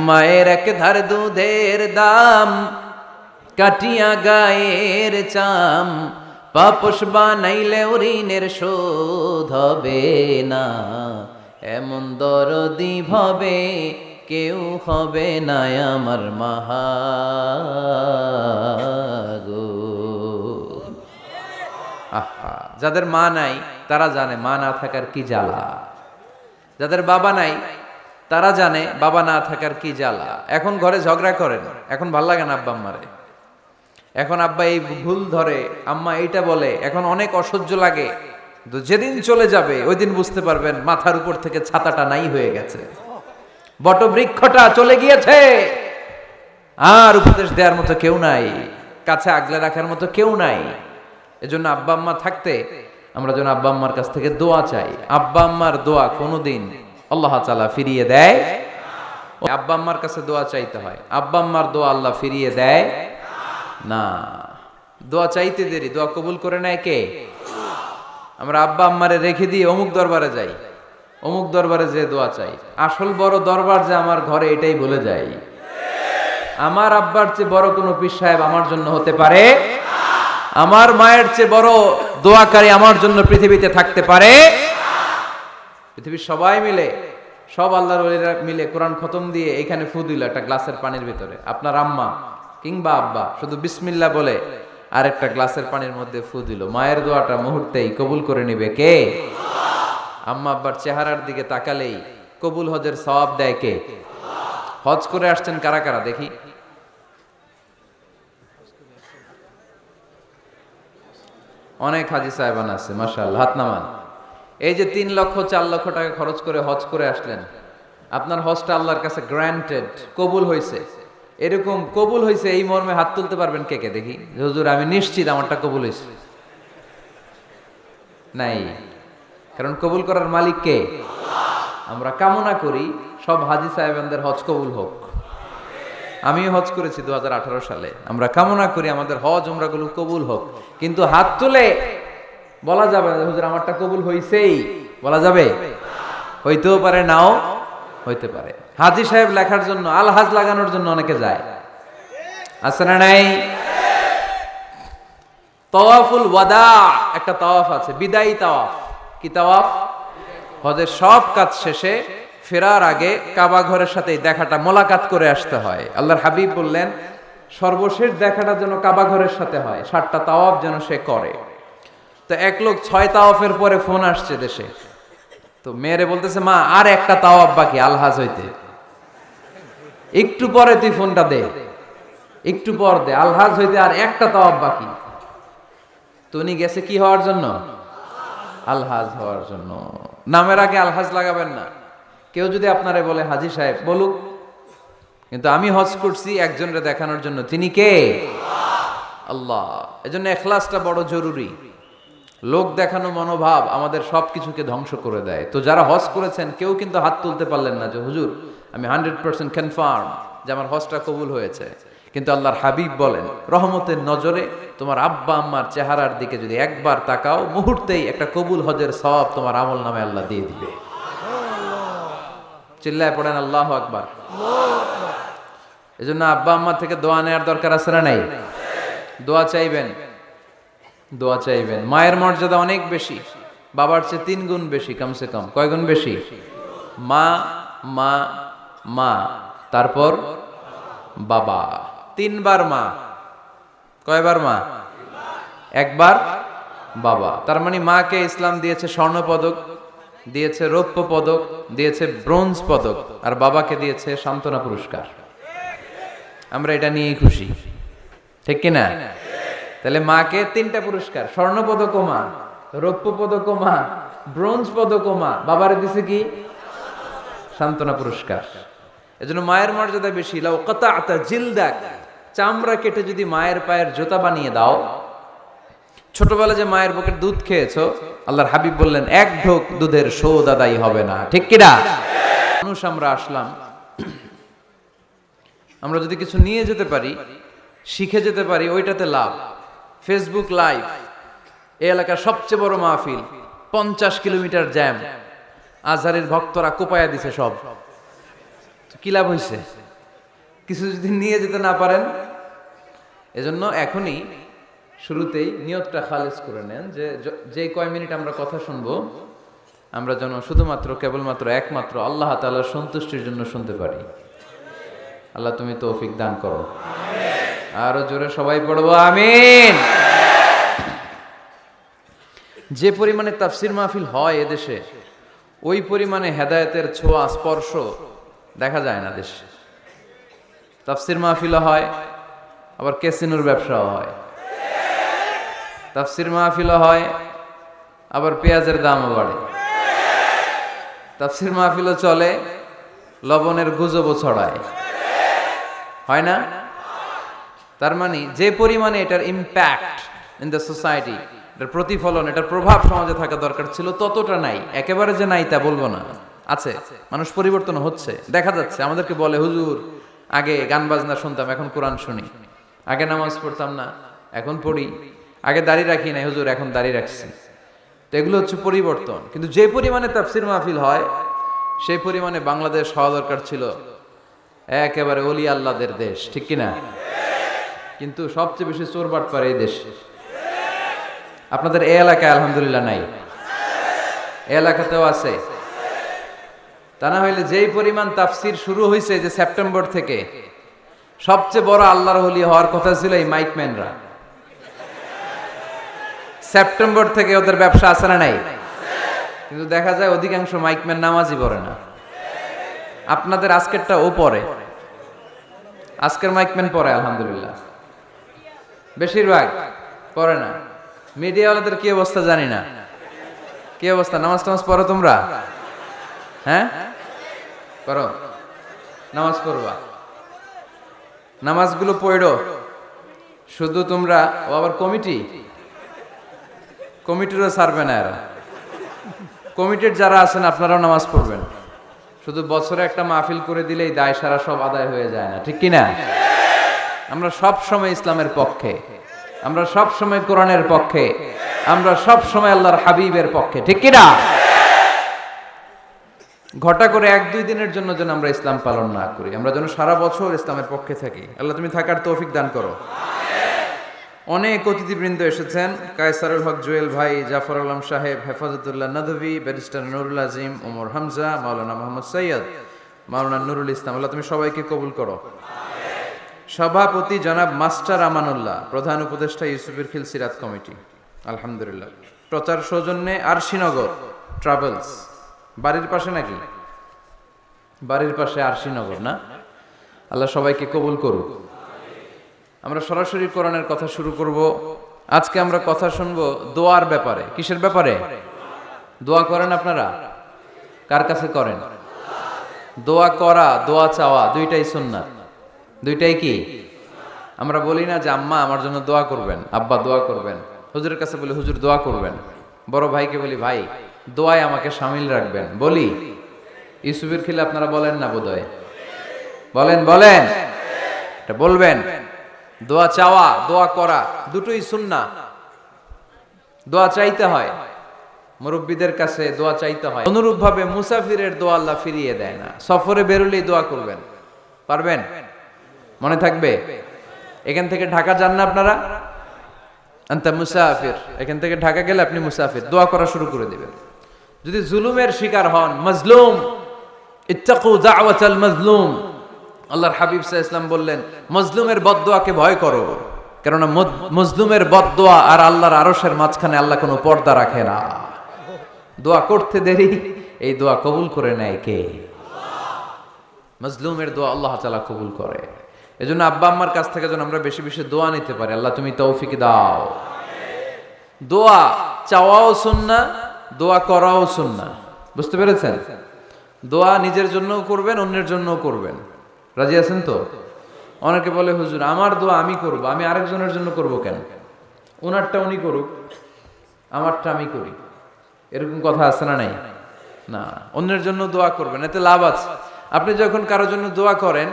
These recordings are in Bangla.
মায়ের এক ধার দুধের দাম, কাটিয়া গায়ের চাম, পাপস বানাইলেও ঋণের শোধ হবে না। এমন দরদি ভবে কেউ হবে না আমার মাহাগো। আহা, যাদের মা নাই তারা জানে মা না থাকার কি জ্বালা। যাদের বাবা নাই তারা জানে বাবা না থাকার কি জ্বালা। এখন ঘরে ঝগড়া করেন, এখন ভাল লাগে না আব্বা আম্মারে। এখন আব্বা এই ভুল ধরে, আম্মা এইটা বলে, এখন অনেক অসহ্য লাগে। তো যেদিন চলে যাবে ওই দিন বুঝতে পারবেন মাথার উপর থেকে ছাতাটা নাই হয়ে গেছে, বটবৃক্ষটা চলে গিয়েছে, আর উপদেশ দেওয়ার মতো কেউ নাই, কাছে আগলে রাখার মতো কেউ নাই। এজন্য আব্বা আম্মা থাকতে আমরা যেন আব্বা আম্মার কাছ থেকে দোয়া চাই। আব্বা আম্মার দোয়া কোনোদিন আল্লাহ তাআলা ফিরিয়ে দেয়। আব্বা আম্মার কাছে দোয়া চাইতে হয়, আব্বা আম্মার দোয়া আল্লাহ ফিরিয়ে দেয় না। দোয়া চাইতে দেরি, দোয়া কবুল করে নেয় কে? আমরা আব্বা আম্মারে রেখে দিয়ে অমুক দরবারে যাই, অমুক দরবারে যে দোয়া চাই। আসল বড় দরবার যে আমার ঘরে, এটাই ভুলে যাই। আমার আব্বার চেয়ে বড় কোনো পীর সাহেব আমার জন্য হতে পারে, আমার মায়ের চেয়ে বড় দোয়াকারী আমার জন্য পৃথিবীতে থাকতে পারে। পৃথিবীর সবাই মিলে, সব আল্লাহর ওলিরা মিলে কোরআন খতম দিয়ে এখানে ফু দিল একটা গ্লাসের পানির ভিতরে। আপনার আম্মা কিংবা আব্বা শুধু বিসমিল্লাহ বলে আর একটা গ্লাসের পানির মধ্যে ফু দিল, মায়ের দোয়াটা মুহূর্তেই কবুল করে নিবে কে? আম্মা আব্বার চেহারার দিকে তাকালেই কবুল হজের সওয়াব দেয় কে? হজ করে আসছেন কারা কারা দেখি? অনেক হাজি সাহেবান আছে, মাশাআল্লাহ, হাত নামান। এই যে 3 লক্ষ 4 লক্ষ টাকা খরচ করে হজ করে আসলেন, আপনার হজটা আল্লাহর কাছে গ্র্যান্টেড, কবুল হয়েছে। এরকম কবুল হয়েছে এই মর্মে হাত তুলতে পারবেন কে কে দেখি? হুজুর আমি নিশ্চিত আমারটা কবুল হয়েছে। নাই, কারণ কবুল করার মালিক কে? আমরা কামনা করি সব হাজি সাহেবানদের হজ কবুল হোক। আমিও হজ করেছি 2018 সালে। আমরা কামনা করি আমাদের হজ উমরাগুলো কবুল হোক, কিন্তু হাত তুলে বলা যাবে না হুজুর আমারটা কবুল হইছেই, বলা যাবে? হইতেও পারে, নাও হইতে পারে। হাজি সাহেব লেখার জন্য, আল হাজ লাগানোর জন্য অনেকে যায়, আছে না নাই? তাওয়াফুল ওয়াদা একটা তাওয়াফ আছে, বিদায়ী তাওয়াফ। কি তাওয়াফ? হজের সব কাজ শেষে ফেরার আগে কাবা ঘরের সাথে দেখাটা, মোলাকাত করে আসতে হয়। আল্লাহর হাবিব বললেন সর্বশেষ দেখাটা যেন কাবা ঘরের সাথে হয়, 7টা তাওয়াফ যেন সে করে। তো এক লোক 6 তাওয়াফের পরে ফোন আসছে দেশে, তো মেয়েরে বলতেছে মা আর একটা তাওয়াফ বাকি আলহাজ হইতে, একটু পরে তুই ফোনটা দে, একটু পর দে, আলহাজ হইতে আর একটা তাওয়াফ বাকি। তো উনি গেছে কি হওয়ার জন্য? আলহাজ হওয়ার জন্য। নামের আগে আলহাজ লাগাবেন না। কেউ যদি আপনারে বলে হাজি সাহেব, বলুক, কিন্তু আমি হজ করছি একজনরে দেখানোর জন্য। তিনি কে? আল্লাহ। এজন্য ইখলাসটা বড় জরুরি। লোক দেখানো মনোভাব আমাদের সবকিছুকে ধ্বংস করে দেয়। তো যারা হজ করেছেন কেউ কিন্তু হাত তুলতে পারলেন না যে হুজুর আমি 100% কনফার্ম যে আমার হজটা কবুল হয়েছে। কিন্তু আল্লাহর হাবিব বলেন রহমতের নজরে তোমার আব্বা আম্মার চেহারার দিকে যদি একবার তাকাও, মুহূর্তেই একটা কবুল হজের সওয়াব তোমার আমল নামে আল্লাহ দিয়ে দিবে। চিল্লায় পড়েন আল্লাহু আকবার। এজন্য আব্বা আম্মা থেকে দোয়া নেওয়ার দরকার আছে না নাই? দোয়া চাইবেন, দোয়া চাইবেন। মায়ের মর্যাদা অনেক বেশি, বাবার চেয়ে 3 গুণ বেশি, কমসে কম। কয় গুণ বেশি? মা মা মা, তারপর বাবা। 3 বার মা। কয়বার মা? 1 বার বাবা। তার মানে মাকে ইসলাম দিয়েছে স্বর্ণ পদক, দিয়েছে রৌপ্য পদক, দিয়েছে ব্রোঞ্জ পদক, আর বাবাকে দিয়েছে সান্ত্বনা পুরস্কার। আমরা এটা নিয়েই খুশি, ঠিক কিনা? তাহলে মাকে 3টা পুরস্কার, স্বর্ণ পদকও মা, রৌপ্য পদকও মা, ব্রোঞ্জ পদকও মা, বাবারে দিছে কি? সান্ত্বনা পুরস্কার। এজন্য মায়ের মর্যাদা বেশি। লাউ কাতা'তা জিলদাক, চামড়া কেটে যদি মায়ের পায়ের জুতা বানিয়ে দাও। ছোটবেলা যে মায়ের বুকের দুধ খেয়েছো, আল্লাহর হাবিব বললেন 1 ঢোক দুধের শোধ আদায় হবে না, ঠিক কিনা? মানুষ আমরা আসলাম, আমরা যদি কিছু নিয়ে যেতে পারি, শিখে যেতে পারি, ওইটাতে লাভ। ফেসবুক লাইভ, এই এলাকার সবচেয়ে বড় মাহফিল, 50 কিলোমিটার জ্যাম, আজহারের ভক্তরা কোপায়া দিছে সব। কি লাভ হয়েছে? কিছু যদি নিয়ে যেতে না পারেন, এজন্য এখনই শুরুতেই নিয়তটা খালেজ করে নেন যে যে কয় মিনিট আমরা কথা শুনবো আমরা যেন শুধুমাত্র কেবলমাত্র একমাত্র আল্লাহ তাআলার সন্তুষ্টির জন্য শুনতে পারি। আল্লাহ তুমি তৌফিক দান করো। আরো জোরে সবাই পড়বো আমিন। যে পরিমাণে তাফসির মাহফিল হয় এদেশে, ওই পরিমাণে হেদায়েতের ছোঁয়া স্পর্শ দেখা যায় না দেশে। তাফসির মাহফিলও হয়, আবার ক্যাসিনোর ব্যবসাও হয়। তাফসির মাহফিলও হয়, আবার পেঁয়াজের দামও বাড়ে। তাফসির মাহফিলও চলে, লবণের গুজবও ছড়ায়, হয় না? তার মানে যে পরিমাণে এটার ইম্প্যাক্ট ইন দ্য সোসাইটি, এটার প্রতিফলন, এটার প্রভাব সমাজে থাকা দরকার ছিল, ততটা নাই। একেবারে যে নাই তা বলবো না, আছে। মানুষ পরিবর্তন হচ্ছে, দেখা যাচ্ছে। আমাদেরকে বলে, হুজুর আগে গান বাজনা শুনতাম, এখন কোরআন শুনি। আগে নামাজ পড়তাম না, এখন পড়ি। আগে দাড়ি রাখি নাই, হুজুর এখন দাড়ি রাখছি। তো এগুলো হচ্ছে পরিবর্তন। কিন্তু যে পরিমাণে তাফসির মাহফিল হয়, সেই পরিমাণে বাংলাদেশ হওয়া দরকার ছিল একেবারে ওলি আল্লাহদের দেশ, ঠিক কিনা? কিন্তু সবচেয়ে বেশি চোর বাটপার এই দেশ। আপনাদের এই এলাকায় আলহামদুলিল্লাহ নাই, এই এলাকাতেও আছে। তা না হইলে যেই পরিমাণ তাফসির শুরু হয়েছে যে সেপ্টেম্বর থেকে, সবচেয়ে বড় আল্লাহর ওলি হওয়ার কথা ছিল এই মাইকম্যানরা। সেপ্টেম্বর থেকে ওদের ব্যবসা আছে না নাই? কিন্তু দেখা যায় অধিকাংশ মাইকম্যান নামাজই পড়ে না। আপনাদের আজকেরটা ও পড়ে, আজকের মাইকম্যান পড়ে আলহামদুলিল্লাহ, বেশিরভাগ পড়ে না। মিডিয়াওয়ালাদের কি অবস্থা জানি না, কি অবস্থা? নামাজ টামাজ পড়ো তোমরা? হ্যাঁ পড়ো, নামাজ পড়বা, নামাজগুলো পড়ো। শুধু তোমরা, ও আবার কমিটিরও ছাড়বে না এরা। কমিটির যারা আছেন আপনারাও নামাজ পড়বেন। শুধু বছরে একটা মাহফিল করে দিলেই দায় সারা সব আদায় হয়ে যায় না, ঠিক কিনা? আমরা সব সময় ইসলামের পক্ষে, আমরা সব সময় কোরআনের পক্ষে, আমরা সব সময় আল্লাহর হাবিবের পক্ষে, ঠিক কিনা? ঘটা করে 1-2 দিনের জন্য যেন আমরা ইসলাম পালন না করি, আমরা যেন সারা বছর ইসলামের পক্ষে থাকি। আল্লাহ তুমি থাকার তৌফিক দান করো। অনেক অতিথিবৃন্দ এসেছেন। কায়সারুল হক জুয়েল ভাই, জাফর আলম সাহেব, হেফাজতুল্লাহ নদভী, ব্যারিস্টার নুরুল আজিম, ওমর হামজা, মাওলানা মোহাম্মদ সৈয়দ, মাওলানা নুরুল ইসলাম, আল্লাহ তুমি সবাইকে কবুল করো। সভাপতি জনাব মাস্টার আমানুল্লাহ, প্রধান উপদেষ্টা ইউসুফের খিল সিরাত কমিটি, আলহামদুলিল্লাহ। প্রচার সৌজন্যে আরশিনগর ট্রাভেলস, বাড়ির পাশে নাকি? বাড়ির পাশে আরশিনগর না? আল্লাহ সবাইকে কবুল করুক। আমরা সরাসরি কোরআনের কথা শুরু করব। আজকে আমরা কথা শুনবো দোয়ার ব্যাপারে। কিসের ব্যাপারে? দোয়া করেন আপনারা? কার কাছে করেন? দোয়া করা, দোয়া চাওয়া দুইটাই সুন্নাত। দুইটাই কি? আমরা বলি না যে আম্মা আমার জন্য দোয়া করবেন, আব্বা দোয়া করবেন। হুজুরের কাছে বলি হুজুর দোয়া করবেন। বড় ভাইকে বলি ভাই দোয়ায় আমাকে শামিল রাখবেন, বলি। ইউসুফের খিলে আপনারা বলেন না বোধহয়? বলেন, এটা বলবেন। দোয়া চাওয়া, দোয়া করা দুটোই সুন্নাহ। দোয়া চাইতে হয়, মুরব্বীদের কাছে দোয়া চাইতে হয়। অনুরূপভাবে মুসাফিরের দোয়া আল্লাহ ফিরিয়ে দেয় না। সফরে বেরোলেই দোয়া করবেন, পারবেন? মনে থাকবে? এখান থেকে ঢাকা যান না আপনারা? আনতা মুসাফির, এখান থেকে ঢাকা গেলে আপনি মুসাফির, দোয়া করা শুরু করে দিবেন। যদি জুলুমের শিকার হন, মাজলুম, ইত্তাকু দাওয়াতাল মাজলুম, আল্লাহর হাবিব সাল্লাল্লাহু আলাইহি ওয়াসাল্লাম বললেন মজলুমের বদদোয়াকে ভয় করো, কেননা মজলুমের বদদোয়া আর আল্লাহর আরশের মাঝখানে আল্লাহ কোনো পর্দা রাখে না। দোয়া করতে দেরি, এই দোয়া কবুল করে নেয় কে? মজলুমের দোয়া আল্লাহ তাআলা কবুল করে। এজন্য আব্বা আম্মার কাছ থেকে যেন আমরা বেশি বেশি দোয়া নিতে পারি। আল্লাহ তুমি তৌফিক দাও। দোয়া চাওয়াও সুন্নাহ, দোয়া করাও সুন্নাহ। বুঝতে পেরেছেন? দোয়া নিজের জন্যও করবেন, অন্যের জন্যও করবেন। রাজি আছেন তো? অনেকে বলে হুজুর আমার দোয়া আমি করব, আমি আরেকজনের জন্য করব কেন? ওনারটা উনি করুক, আমারটা আমি করি, এরকম কথা আছে না নাই? না, অন্যের জন্য দোয়া করবেন, এতে লাভ আছে। আপনি যখন কারোর জন্য দোয়া করেন,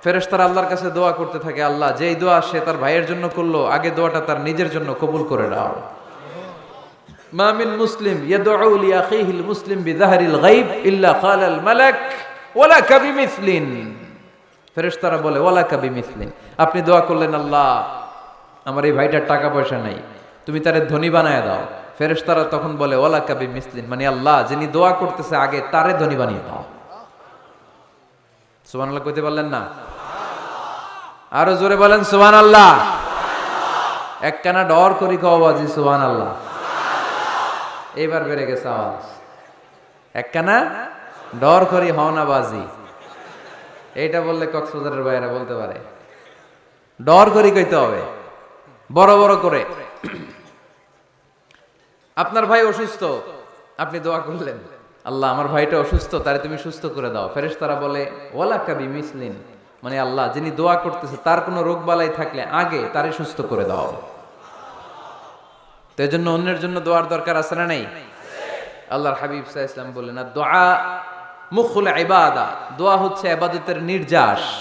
ফেরেশতারা আল্লাহর কাছে দোয়া করতে থাকে, আল্লাহ যেই দোয়া সে তার ভাইয়ের জন্য করলো, আগে দোয়াটা তার নিজের জন্য কবুল করে দাও। মা মিন মুসলিম ইয়াদউ লি আখিহিল মুসলিম বিযাহরিল গায়ব ইল্লা ক্বালাল মালাক ওয়ালাকা বিমিসলিন। ফেরেশতারা বলে ওয়ালাকা বিমিসলিন, আপনি দোয়া করলেন আল্লাহ আমার এই ভাইটার টাকা পয়সা নাই, তুমি তারে ধনী বানায় দাও। ফেরেশতারা তখন বলে ওয়ালাকা বিমিসলিন, মানে আল্লাহ যিনি দোয়া করতেছে আগে তারে ধনী বানিয়ে দাও। সুবহানাল্লাহ কইতে পারলেন না? আরো জোরে বলেন সুবহানাল্লাহ। একখানা ডর করি কও বাজি সুবহানাল্লাহ। এইবার বেড়ে গেছে আওয়াজ। একখানা ডর করি হও না বাজি, এইটা বললে কক্সবাজারের বাইরে বলতে পারে। ডর করি কইতে হবে বড় বড় করে। আপনার ভাই অসুস্থ, আপনি দোয়া করলেন আল্লাহ আমার ভাইটা অসুস্থ, তারে তুমি সুস্থ করে দাও। ফেরেশতারা বলে ওয়ালাকা বিমিসলিন, মানে আল্লাহ যিনি দোয়া করতেছে তার কোনো রোগ বালাই থাকলে আগে তারে সুস্থ করে দাও। তো এজন্য অন্যের জন্য দোয়ার দরকার আছে না নাই? আল্লাহর হাবিব সাল্লাল্লাহু আলাইহি ওয়াসাল্লাম বললেন দোয়া মুখুল ইবাদা, দোয়া হচ্ছে ইবাদতের নির্যাস।